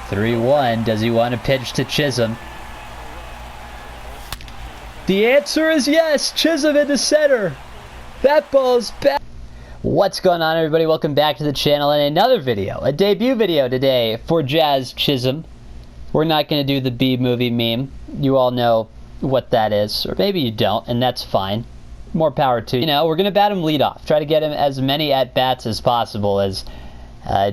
3-1. Does he want to pitch to Chisholm? The answer is yes. Chisholm into center. That ball's back. What's going on, everybody? Welcome back to the channel and another video, a debut video today for Jazz Chisholm. We're not going to do the B movie meme. You all know what that is, or maybe you don't, and that's fine. More power to you. You know, we're going to bat him leadoff. Try to get him as many at-bats as possible, as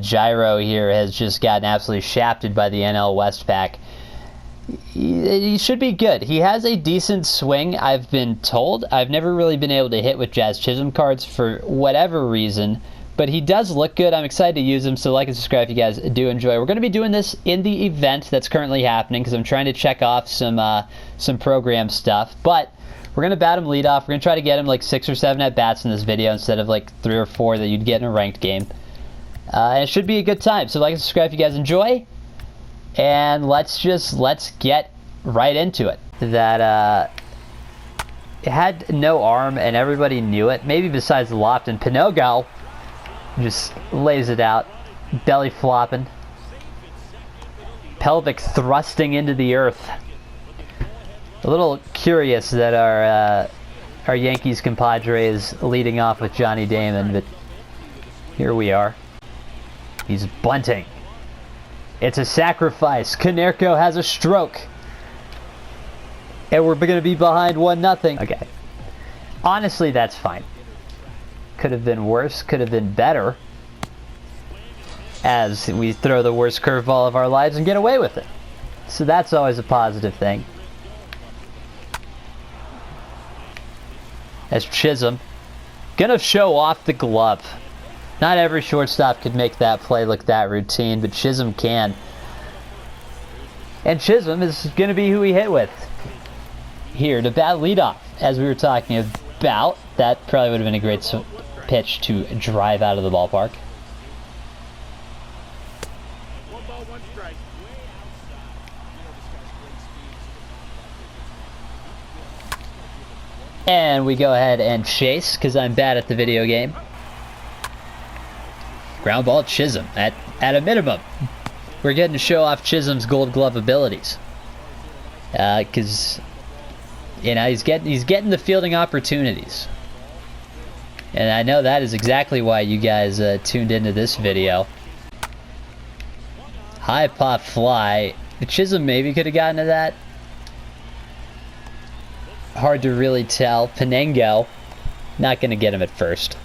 Gyro here has just gotten absolutely shafted by the NL West pack. He should be good. He has a decent swing, I've been told. I've never really been able to hit with Jazz Chisholm cards for whatever reason, but he does look good. I'm excited to use him, so like and subscribe if you guys do enjoy. We're going to be doing this in the event that's currently happening because I'm trying to check off some program stuff, but we're going to bat him leadoff. We're going to try to get him like 6 or 7 at-bats in this video instead of like 3 or 4 that you'd get in a ranked game. And it should be a good time, so like and subscribe if you guys enjoy. And let's get right into it. That it had no arm and everybody knew it, maybe besides Lofton. Pinogo just lays it out, belly flopping, pelvic thrusting into the earth. A little curious that our Yankees compadre is leading off with Johnny Damon, but here we are. He's bunting. It's a sacrifice. Konerko has a stroke. And we're going to be behind 1-0. Okay. Honestly, that's fine. Could have been worse. Could have been better. As we throw the worst curveball of our lives and get away with it. So that's always a positive thing. As Chisholm. Gonna show off the glove. Not every shortstop could make that play look that routine, but Chisholm can. And Chisholm is going to be who we hit with here to bat leadoff, as we were talking about. That probably would have been a great pitch to drive out of the ballpark. And we go ahead and chase, because I'm bad at the video game. Ground ball Chisholm at a minimum. We're getting to show off Chisholm's Gold Glove abilities, because you know he's getting the fielding opportunities, and I know that is exactly why you guys tuned into this video. High pop fly. Chisholm maybe could have gotten to that. Hard to really tell. Penango, not going to get him at first.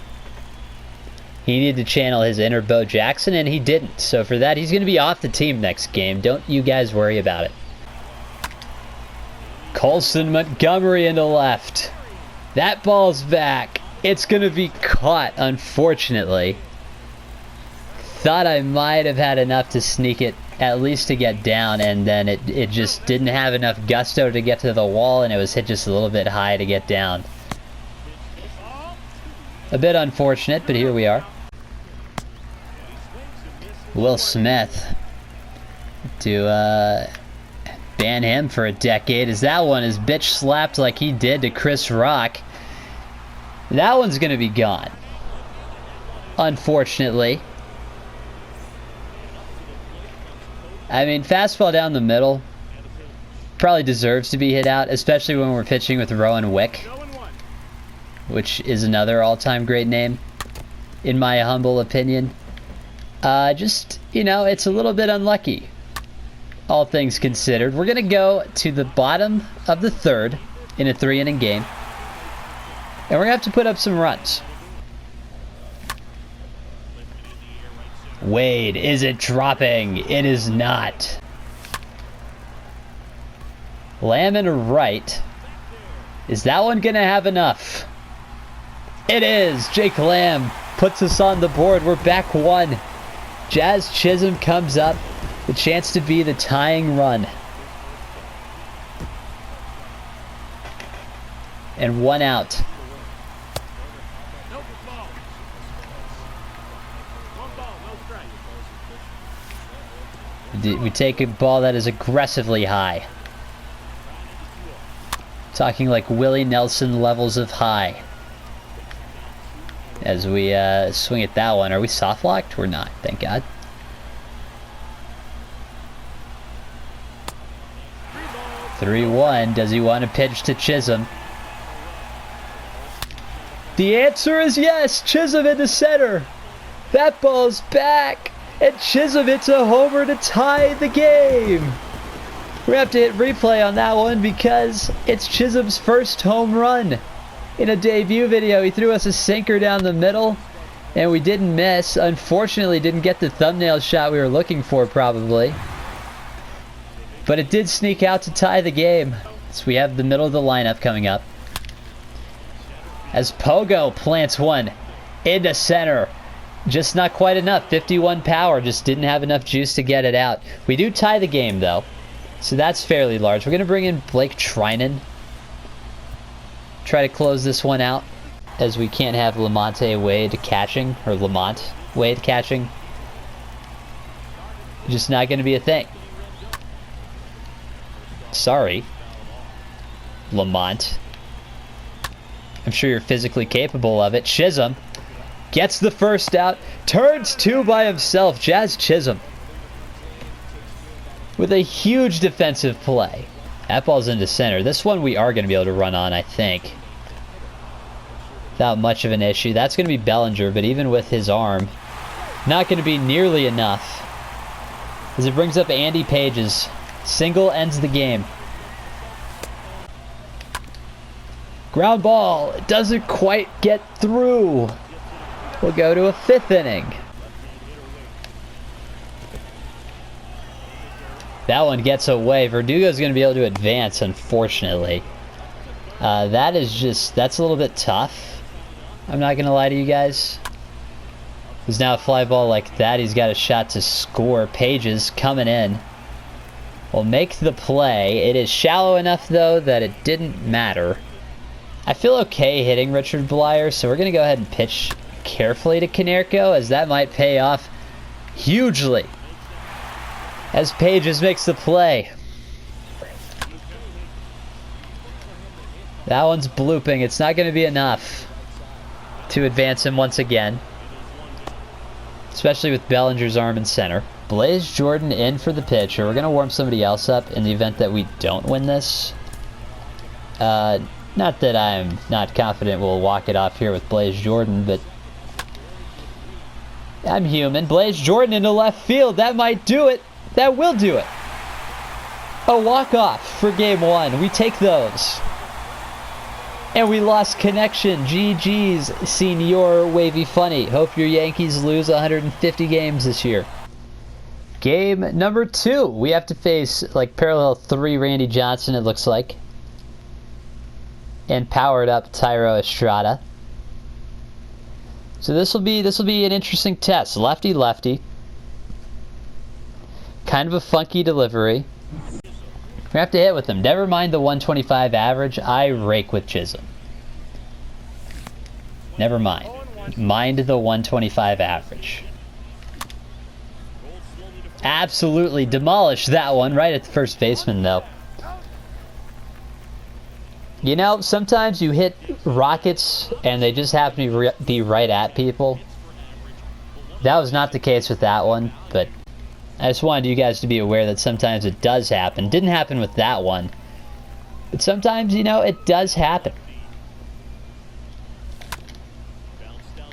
He needed to channel his inner Bo Jackson, and he didn't. So for that, he's going to be off the team next game. Don't you guys worry about it. Colson Montgomery into left. That ball's back. It's going to be caught, unfortunately. Thought I might have had enough to sneak it, at least to get down, and then it just didn't have enough gusto to get to the wall, and it was hit just a little bit high to get down. A bit unfortunate, but here we are. Will Smith to ban him for a decade, as that one is bitch slapped like he did to Chris Rock. That one's going to be gone, unfortunately. I mean, fastball down the middle probably deserves to be hit out, especially when we're pitching with Rowan Wick, which is another all-time great name, in my humble opinion. Just, you know, it's a little bit unlucky, all things considered. We're going to go to the bottom of the third in a 3-inning game, and we're going to have to put up some runs. Wade, is it dropping? It is not. Lamb and right. Is that one going to have enough? It is. Jake Lamb puts us on the board. We're back 1. Jazz Chisholm comes up. The chance to be the tying run. And 1 out. We take a ball that is aggressively high. Talking like Willie Nelson levels of high. As we swing at that one. Are we soft locked? We're not, thank God. 3-1. Does he want to pitch to Chisholm? The answer is yes. Chisholm into center. That ball's back. And Chisholm hits a homer to tie the game. We're going to have to hit replay on that one because it's Chisholm's first home run. In a debut video, he threw us a sinker down the middle, and we didn't miss. Unfortunately, didn't get the thumbnail shot we were looking for, probably. But it did sneak out to tie the game. So we have the middle of the lineup coming up. As Pogo plants one into center. Just not quite enough. 51 power. Just didn't have enough juice to get it out. We do tie the game, though. So that's fairly large. We're going to bring in Blake Trinan. Try to close this one out, as we can't have Lamonte Wade catching, or Lamont Wade catching. Just not going to be a thing. Sorry, Lamont. I'm sure you're physically capable of it. Chisholm gets the first out, turns two by himself. Jazz Chisholm with a huge defensive play. That ball's into center. This one we are going to be able to run on, I think, without much of an issue. That's going to be Bellinger, but even with his arm, not going to be nearly enough. As it brings up Andy Page's single, ends the game. Ground ball. It doesn't quite get through. We'll go to a fifth inning. That one gets away. Verdugo's going to be able to advance, unfortunately. That's a little bit tough. I'm not going to lie to you guys. There's now a fly ball like that. He's got a shot to score. Pages coming in. Will make the play. It is shallow enough, though, that it didn't matter. I feel okay hitting Richard Blyer, so we're going to go ahead and pitch carefully to Konerko, as that might pay off hugely. As Pages makes the play. That one's blooping. It's not going to be enough to advance him once again, especially with Bellinger's arm in center. Blaze Jordan in for the pitcher. We're going to warm somebody else up in the event that we don't win this. Not that I'm not confident we'll walk it off here with Blaze Jordan, but I'm human. Blaze Jordan into left field. That might do it. That will do it. A walk-off for game one. We take those. And we lost connection. GG's, Senior Wavy Funny. Hope your Yankees lose 150 games this year. Game number 2. We have to face like parallel 3 Randy Johnson, it looks like. And powered up Tyro Estrada. So this will be an interesting test. Lefty lefty. Kind of a funky delivery. We have to hit with him. Never mind the 125 average. I rake with Chisholm. Never mind. Mind the 125 average. Absolutely demolished that one right at the first baseman, though. You know, sometimes you hit rockets and they just happen to be right at people. That was not the case with that one, but I just wanted you guys to be aware that sometimes it does happen. Didn't happen with that one, but sometimes, you know, it does happen.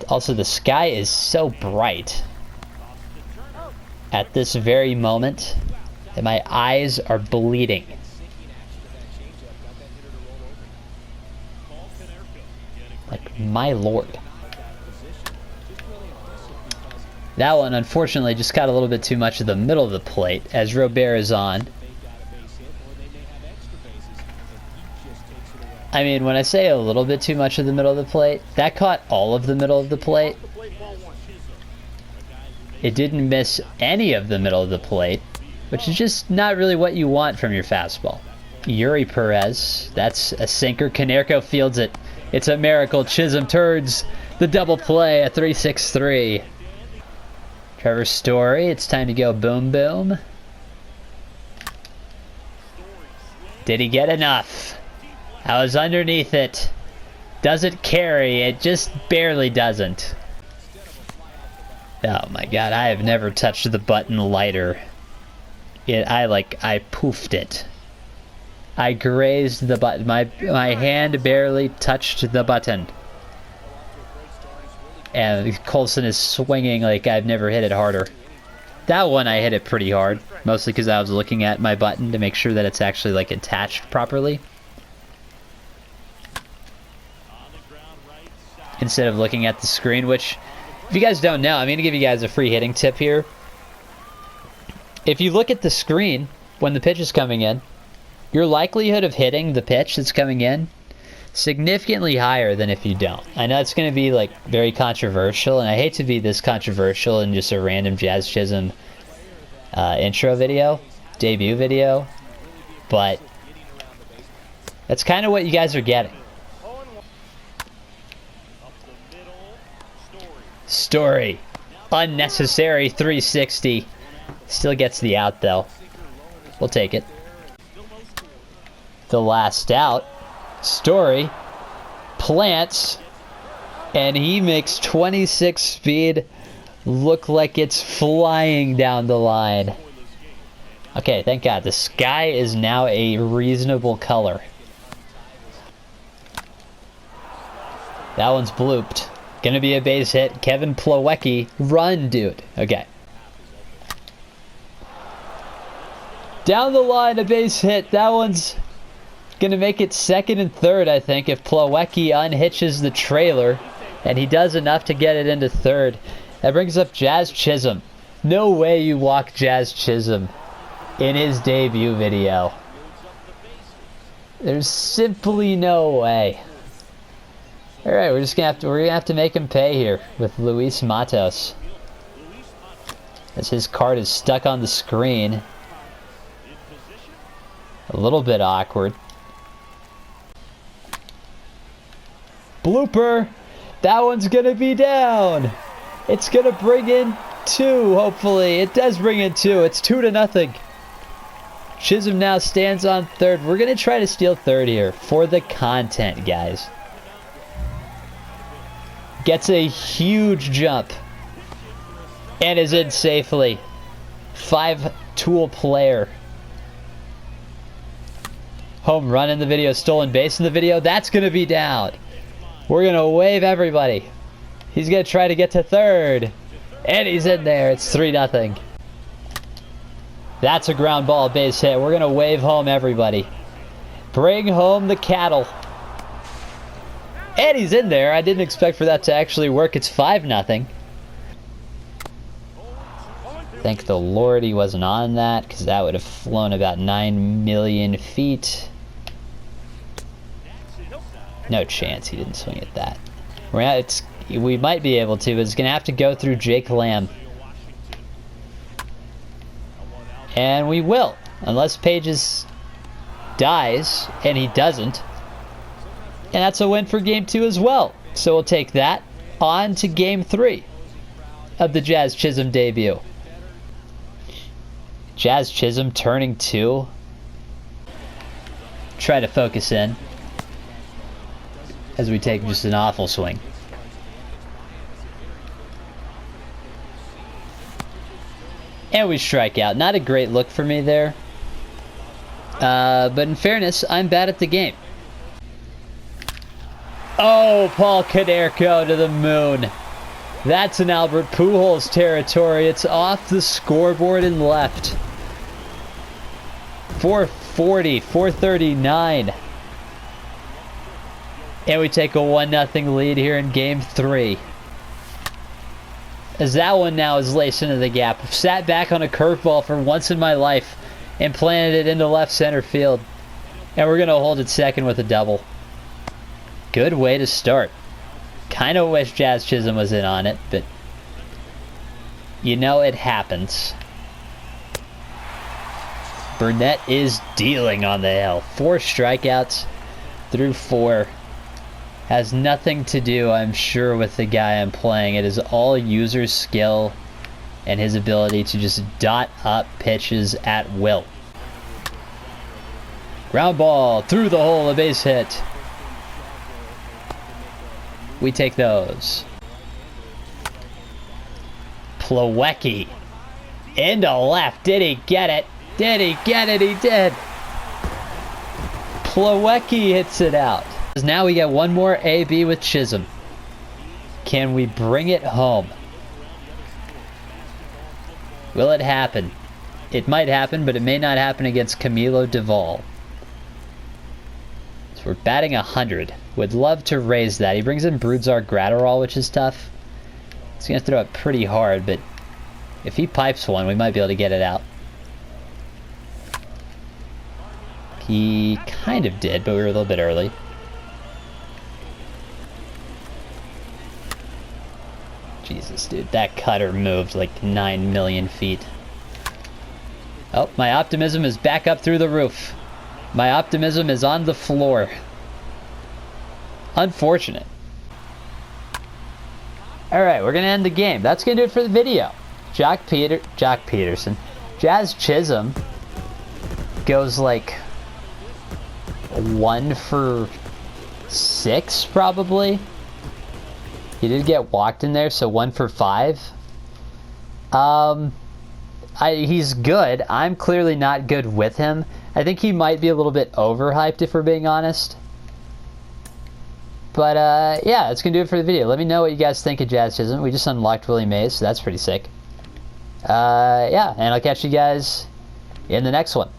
Also, the sky is so bright at this very moment that my eyes are bleeding. Like, my lord. That one, unfortunately, just got a little bit too much of the middle of the plate as Robert is on. I mean, when I say a little bit too much of the middle of the plate, that caught all of the middle of the plate. It didn't miss any of the middle of the plate, which is just not really what you want from your fastball. Yuri Perez, that's a sinker. Konerko fields it. It's a miracle. Chisholm turns the double play, a 3-6-3. Trevor Story, it's time to go boom boom. Did he get enough? I was underneath it. Does it carry? It just barely doesn't. Oh my god, I have never touched the button lighter. I poofed it. I grazed the button. My hand barely touched the button. And Colson is swinging like I've never hit it harder. That one I hit it pretty hard. Mostly because I was looking at my button to make sure that it's actually like attached properly. Instead of looking at the screen, which, if you guys don't know, I'm going to give you guys a free hitting tip here. If you look at the screen when the pitch is coming in, your likelihood of hitting the pitch that's coming in significantly higher than if you don't. I know it's going to be like very controversial, and I hate to be this controversial in just a random Jazz Chisholm intro video, debut video, but that's kind of what you guys are getting. Story. Unnecessary 360. Still gets the out though. We'll take it. The last out. Story plants, and he makes 26 speed look like it's flying down the line. Okay, thank God. The sky is now a reasonable color. That one's blooped. Gonna be a base hit. Kevin Plawecki. Run, dude. Okay. Down the line, a base hit. That one's gonna make it second and third, I think, if Plawecki unhitches the trailer, and he does enough to get it into third. That brings up Jazz Chisholm. No way you walk Jazz Chisholm in his debut video. There's simply no way. All right, we're gonna have to make him pay here with Luis Matos, as his card is stuck on the screen. A little bit awkward. Blooper. That one's gonna be down. It's gonna bring in 2. Hopefully, it does bring in 2. It's 2-0. Chisholm now stands on third. We're gonna try to steal third here for the content, guys. Gets a huge jump and is in safely. 5-tool player. Home run in the video, stolen base in the video. That's going to be down. We're going to wave everybody. He's going to try to get to third. And he's in there. It's 3-0. That's a ground ball base hit. We're going to wave home everybody. Bring home the cattle. And he's in there. I didn't expect for that to actually work. It's 5-0. Thank the Lord he wasn't on that, because that would have flown about 9 million feet. No chance he didn't swing at that. We might be able to, but it's going to have to go through Jake Lamb. And we will, unless Pages dies, and he doesn't. And that's a win for Game 2 as well. So we'll take that on to Game 3 of the Jazz Chisholm debut. Jazz Chisholm turning 2. Try to focus in as we take just an awful swing. And we strike out. Not a great look for me there. But in fairness, I'm bad at the game. Oh, Paul Konerko to the moon. That's an Albert Pujols territory. It's off the scoreboard and left. 440, 439. And we take a 1-0 lead here in Game 3. As that one now is laced into the gap. I've sat back on a curveball for once in my life and planted it into left center field. And we're going to hold it second with a double. Good way to start. Kind of wish Jazz Chisholm was in on it, but you know it happens. Burnett is dealing on the hill. 4 strikeouts through 4. Has nothing to do, I'm sure, with the guy I'm playing. It is all user skill and his ability to just dot up pitches at will. Ground ball through the hole, a base hit. We take those. Plawecki into left. Did he get it? Did he get it? He did. Plawecki hits it out. Now we get one more AB with Chisholm. Can we bring it home? Will it happen? It might happen, but it may not happen against Camilo Duvall. So we're batting 100. Would love to raise that. He brings in Brudzar Gratterall, which is tough. He's going to throw it pretty hard, but if he pipes one, we might be able to get it out. He kind of did, but we were a little bit early. Jesus, dude, that cutter moved like 9 million feet. Oh, my optimism is back up through the roof. My optimism is on the floor. Unfortunate. Alright, we're going to end the game. That's going to do it for the video. Jock Peterson. Jazz Chisholm goes like 1 for 6, probably. He did get walked in there, so 1 for 5. He's good. I'm clearly not good with him. I think he might be a little bit overhyped, if we're being honest. But, yeah, that's going to do it for the video. Let me know what you guys think of Jazz Chisholm. We just unlocked Willie Mays, so that's pretty sick. Yeah, and I'll catch you guys in the next one.